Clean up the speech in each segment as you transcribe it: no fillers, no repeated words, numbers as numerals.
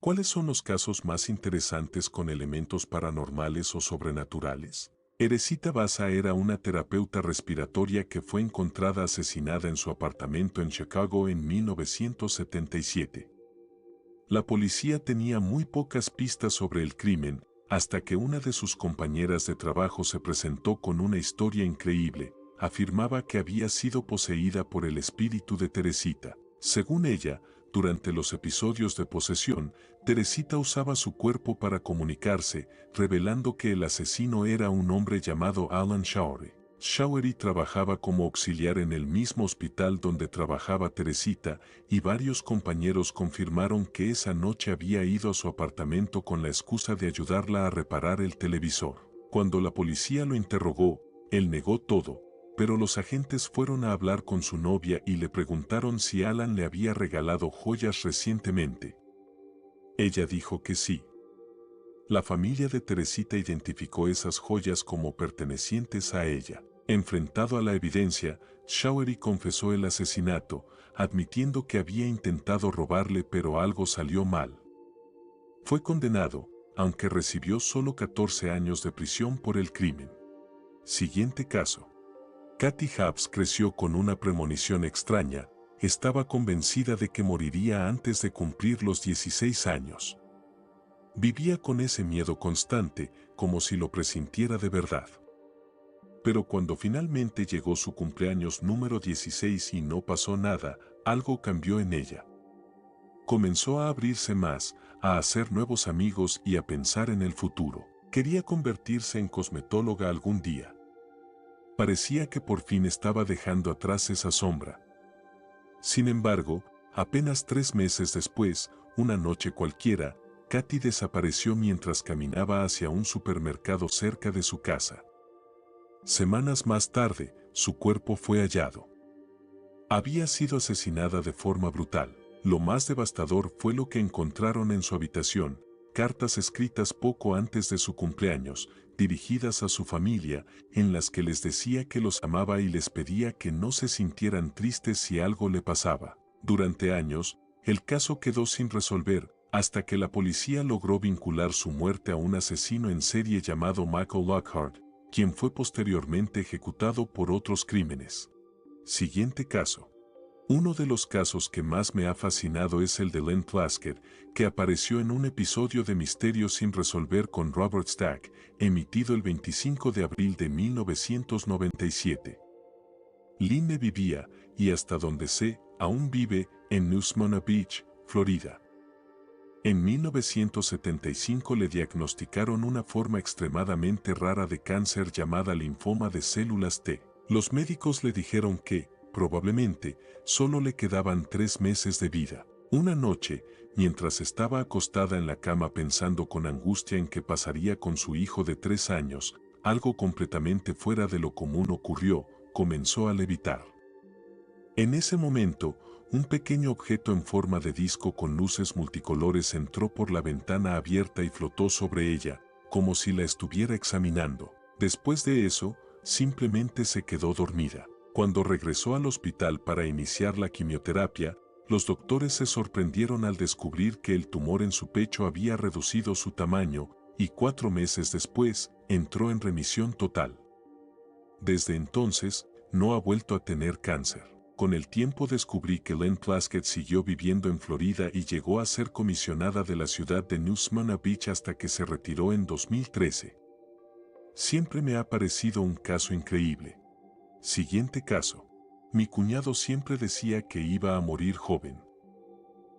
¿Cuáles son los casos más interesantes con elementos paranormales o sobrenaturales? Teresita Baza era una terapeuta respiratoria que fue encontrada asesinada en su apartamento en Chicago en 1977. La policía tenía muy pocas pistas sobre el crimen, hasta que una de sus compañeras de trabajo se presentó con una historia increíble. Afirmaba que había sido poseída por el espíritu de Teresita. Según ella, durante los episodios de posesión, Teresita usaba su cuerpo para comunicarse, revelando que el asesino era un hombre llamado Alan Showery. Showery trabajaba como auxiliar en el mismo hospital donde trabajaba Teresita, y varios compañeros confirmaron que esa noche había ido a su apartamento con la excusa de ayudarla a reparar el televisor. Cuando la policía lo interrogó, él negó todo, pero los agentes fueron a hablar con su novia y le preguntaron si Alan le había regalado joyas recientemente. Ella dijo que sí. La familia de Teresita identificó esas joyas como pertenecientes a ella. Enfrentado a la evidencia, Showery confesó el asesinato, admitiendo que había intentado robarle pero algo salió mal. Fue condenado, aunque recibió solo 14 años de prisión por el crimen. Siguiente caso. Kathy Hubbs creció con una premonición extraña. Estaba convencida de que moriría antes de cumplir los 16 años. Vivía con ese miedo constante, como si lo presintiera de verdad. Pero cuando finalmente llegó su cumpleaños número 16 y no pasó nada, algo cambió en ella. Comenzó a abrirse más, a hacer nuevos amigos y a pensar en el futuro. Quería convertirse en cosmetóloga algún día. Parecía que por fin estaba dejando atrás esa sombra. Sin embargo, apenas 3 meses después, una noche cualquiera, Kathy desapareció mientras caminaba hacia un supermercado cerca de su casa. Semanas más tarde, su cuerpo fue hallado. Había sido asesinada de forma brutal. Lo más devastador fue lo que encontraron en su habitación: cartas escritas poco antes de su cumpleaños, dirigidas a su familia, en las que les decía que los amaba y les pedía que no se sintieran tristes si algo le pasaba. Durante años, el caso quedó sin resolver, hasta que la policía logró vincular su muerte a un asesino en serie llamado Michael Lockhart, quien fue posteriormente ejecutado por otros crímenes. Siguiente caso. Uno de los casos que más me ha fascinado es el de Len Plaskett, que apareció en un episodio de Misterio sin resolver con Robert Stack, emitido el 25 de abril de 1997. Lynne vivía, y hasta donde sé, aún vive, en New Smyrna Beach, Florida. En 1975 le diagnosticaron una forma extremadamente rara de cáncer llamada linfoma de células T. Los médicos le dijeron que, probablemente, solo le quedaban 3 meses de vida. Una noche, mientras estaba acostada en la cama pensando con angustia en qué pasaría con su hijo de 3 años, algo completamente fuera de lo común ocurrió: comenzó a levitar. En ese momento, un pequeño objeto en forma de disco con luces multicolores entró por la ventana abierta y flotó sobre ella, como si la estuviera examinando. Después de eso, simplemente se quedó dormida. Cuando regresó al hospital para iniciar la quimioterapia, los doctores se sorprendieron al descubrir que el tumor en su pecho había reducido su tamaño, y 4 meses después, entró en remisión total. Desde entonces, no ha vuelto a tener cáncer. Con el tiempo descubrí que Len Plaskett siguió viviendo en Florida y llegó a ser comisionada de la ciudad de New Smyrna Beach hasta que se retiró en 2013. Siempre me ha parecido un caso increíble. Siguiente caso. Mi cuñado siempre decía que iba a morir joven.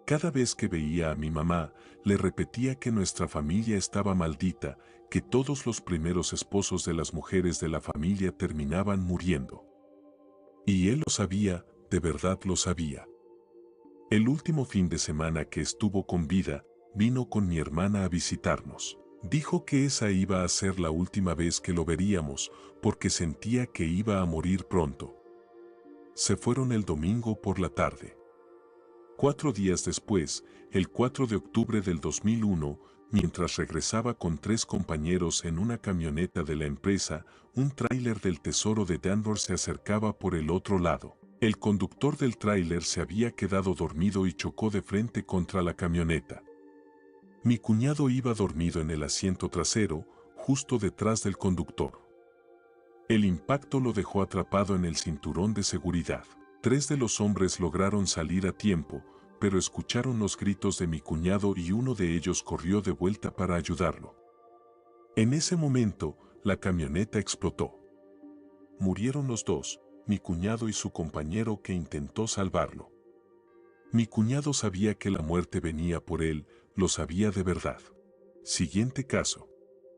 Cada vez que veía a mi mamá, le repetía que nuestra familia estaba maldita, que todos los primeros esposos de las mujeres de la familia terminaban muriendo. Y él lo sabía, de verdad lo sabía. El último fin de semana que estuvo con vida, vino con mi hermana a visitarnos. Dijo que esa iba a ser la última vez que lo veríamos, porque sentía que iba a morir pronto. Se fueron el domingo por la tarde. 4 días después, el 4 de octubre del 2001, mientras regresaba con 3 compañeros en una camioneta de la empresa, un tráiler del Tesoro de Denver se acercaba por el otro lado. El conductor del tráiler se había quedado dormido y chocó de frente contra la camioneta. Mi cuñado iba dormido en el asiento trasero, justo detrás del conductor. El impacto lo dejó atrapado en el cinturón de seguridad. 3 de los hombres lograron salir a tiempo, pero escucharon los gritos de mi cuñado y uno de ellos corrió de vuelta para ayudarlo. En ese momento, la camioneta explotó. Murieron los dos, mi cuñado y su compañero que intentó salvarlo. Mi cuñado sabía que la muerte venía por él, lo sabía de verdad. Siguiente caso.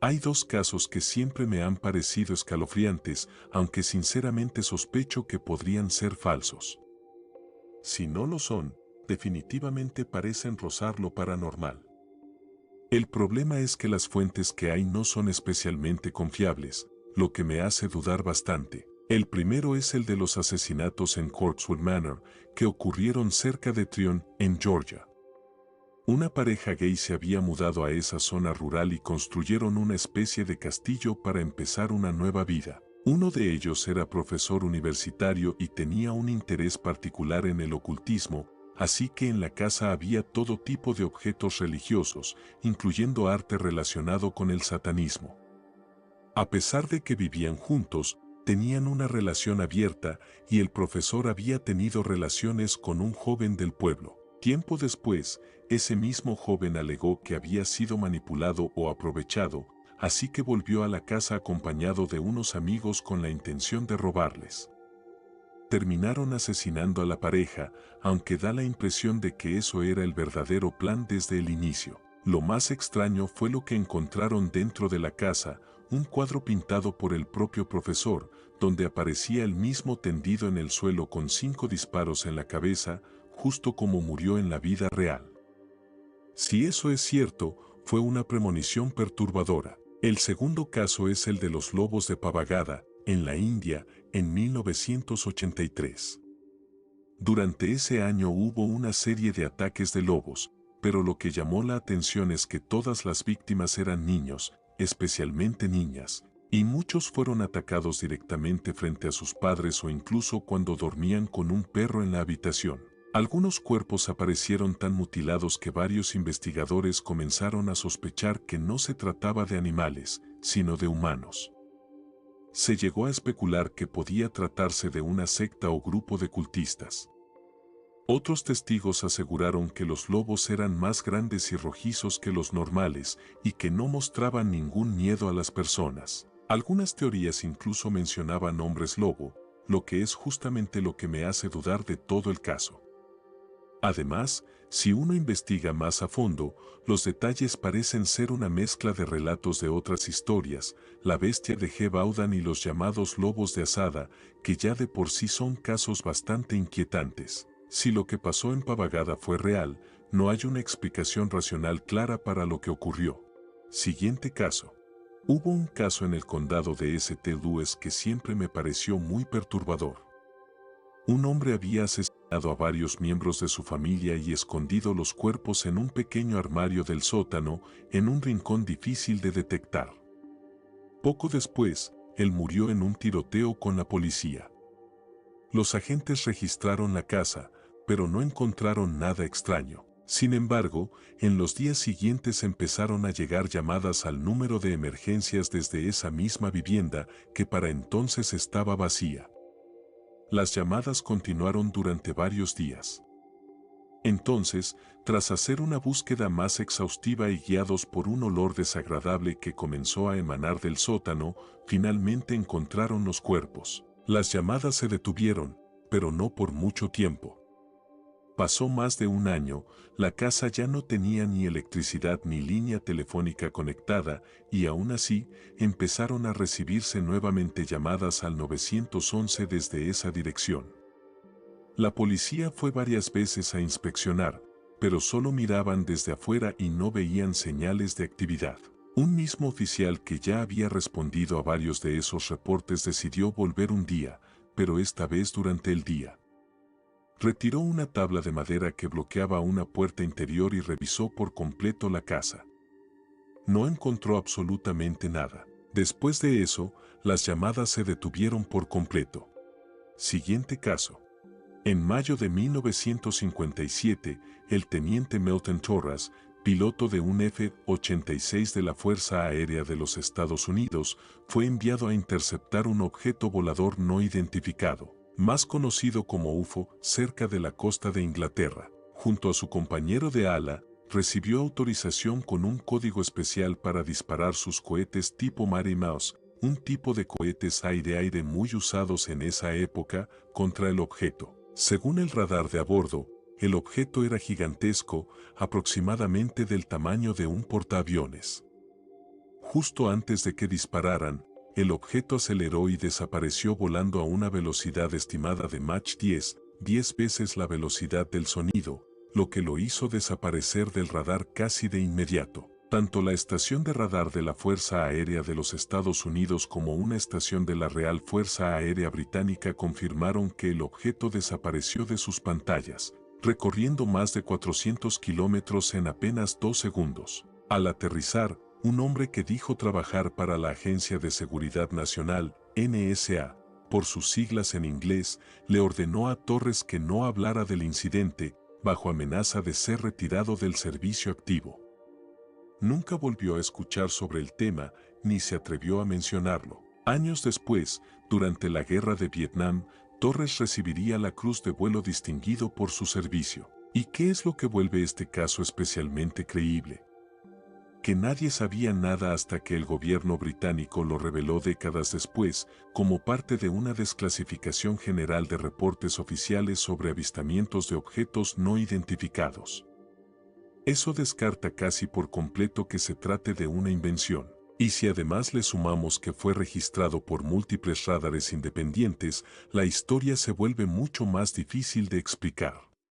Hay 2 casos que siempre me han parecido escalofriantes, aunque sinceramente sospecho que podrían ser falsos. Si no lo son, definitivamente parecen rozar lo paranormal. El problema es que las fuentes que hay no son especialmente confiables, lo que me hace dudar bastante. El primero es el de los asesinatos en Cotswold Manor, que ocurrieron cerca de Tryon, en Georgia. Una pareja gay se había mudado a esa zona rural y construyeron una especie de castillo para empezar una nueva vida. Uno de ellos era profesor universitario y tenía un interés particular en el ocultismo, así que en la casa había todo tipo de objetos religiosos, incluyendo arte relacionado con el satanismo. A pesar de que vivían juntos, tenían una relación abierta y el profesor había tenido relaciones con un joven del pueblo. Tiempo después, ese mismo joven alegó que había sido manipulado o aprovechado, así que volvió a la casa acompañado de unos amigos con la intención de robarles. Terminaron asesinando a la pareja, aunque da la impresión de que eso era el verdadero plan desde el inicio. Lo más extraño fue lo que encontraron dentro de la casa, un cuadro pintado por el propio profesor, donde aparecía él mismo tendido en el suelo con 5 disparos en la cabeza, justo como murió en la vida real. Si eso es cierto, fue una premonición perturbadora. El segundo caso es el de los lobos de Pavagada, en la India, en 1983. Durante ese año hubo una serie de ataques de lobos, pero lo que llamó la atención es que todas las víctimas eran niños, especialmente niñas, y muchos fueron atacados directamente frente a sus padres o incluso cuando dormían con un perro en la habitación. Algunos cuerpos aparecieron tan mutilados que varios investigadores comenzaron a sospechar que no se trataba de animales, sino de humanos. Se llegó a especular que podía tratarse de una secta o grupo de cultistas. Otros testigos aseguraron que los lobos eran más grandes y rojizos que los normales y que no mostraban ningún miedo a las personas. Algunas teorías incluso mencionaban hombres lobo, lo que es justamente lo que me hace dudar de todo el caso. Además, si uno investiga más a fondo, los detalles parecen ser una mezcla de relatos de otras historias, la bestia de Gebaudan y los llamados lobos de Asada, que ya de por sí son casos bastante inquietantes. Si lo que pasó en Pavagada fue real, no hay una explicación racional clara para lo que ocurrió. Siguiente caso. Hubo un caso en el condado de St. Louis que siempre me pareció muy perturbador. Un hombre había asesinado a varios miembros de su familia y escondido los cuerpos en un pequeño armario del sótano, en un rincón difícil de detectar. Poco después, él murió en un tiroteo con la policía. Los agentes registraron la casa, pero no encontraron nada extraño. Sin embargo, en los días siguientes empezaron a llegar llamadas al número de emergencias desde esa misma vivienda, que para entonces estaba vacía. Las llamadas continuaron durante varios días. Entonces, tras hacer una búsqueda más exhaustiva y guiados por un olor desagradable que comenzó a emanar del sótano, finalmente encontraron los cuerpos. Las llamadas se detuvieron, pero no por mucho tiempo. Pasó más de un año, la casa ya no tenía ni electricidad ni línea telefónica conectada, y aún así, empezaron a recibirse nuevamente llamadas al 911 desde esa dirección. La policía fue varias veces a inspeccionar, pero solo miraban desde afuera y no veían señales de actividad. Un mismo oficial que ya había respondido a varios de esos reportes decidió volver un día, pero esta vez durante el día. Retiró una tabla de madera que bloqueaba una puerta interior y revisó por completo la casa. No encontró absolutamente nada. Después de eso, las llamadas se detuvieron por completo. Siguiente caso. En mayo de 1957, el teniente Melton Torres, piloto de un F-86 de la Fuerza Aérea de los Estados Unidos, fue enviado a interceptar un objeto volador no identificado, más conocido como UFO, cerca de la costa de Inglaterra. Junto a su compañero de ala, recibió autorización con un código especial para disparar sus cohetes tipo Mary Mouse, un tipo de cohetes aire-aire muy usados en esa época, contra el objeto. Según el radar de a bordo, el objeto era gigantesco, aproximadamente del tamaño de un portaaviones. Justo antes de que dispararan, el objeto aceleró y desapareció volando a una velocidad estimada de Mach 10, 10 veces la velocidad del sonido, lo que lo hizo desaparecer del radar casi de inmediato. Tanto la estación de radar de la Fuerza Aérea de los Estados Unidos como una estación de la Real Fuerza Aérea Británica confirmaron que el objeto desapareció de sus pantallas, recorriendo más de 400 kilómetros en apenas 2 segundos. Al aterrizar, un hombre que dijo trabajar para la Agencia de Seguridad Nacional, NSA, por sus siglas en inglés, le ordenó a Torres que no hablara del incidente, bajo amenaza de ser retirado del servicio activo. Nunca volvió a escuchar sobre el tema, ni se atrevió a mencionarlo. Años después, durante la Guerra de Vietnam, Torres recibiría la Cruz de Vuelo Distinguido por su servicio. ¿Y qué es lo que vuelve este caso especialmente creíble? Que nadie sabía nada hasta que el gobierno británico lo reveló décadas después, como parte de una desclasificación general de reportes oficiales sobre avistamientos de objetos no identificados. Eso descarta casi por completo que se trate de una invención. Y si además le sumamos que fue registrado por múltiples radares independientes, la historia se vuelve mucho más difícil de explicar.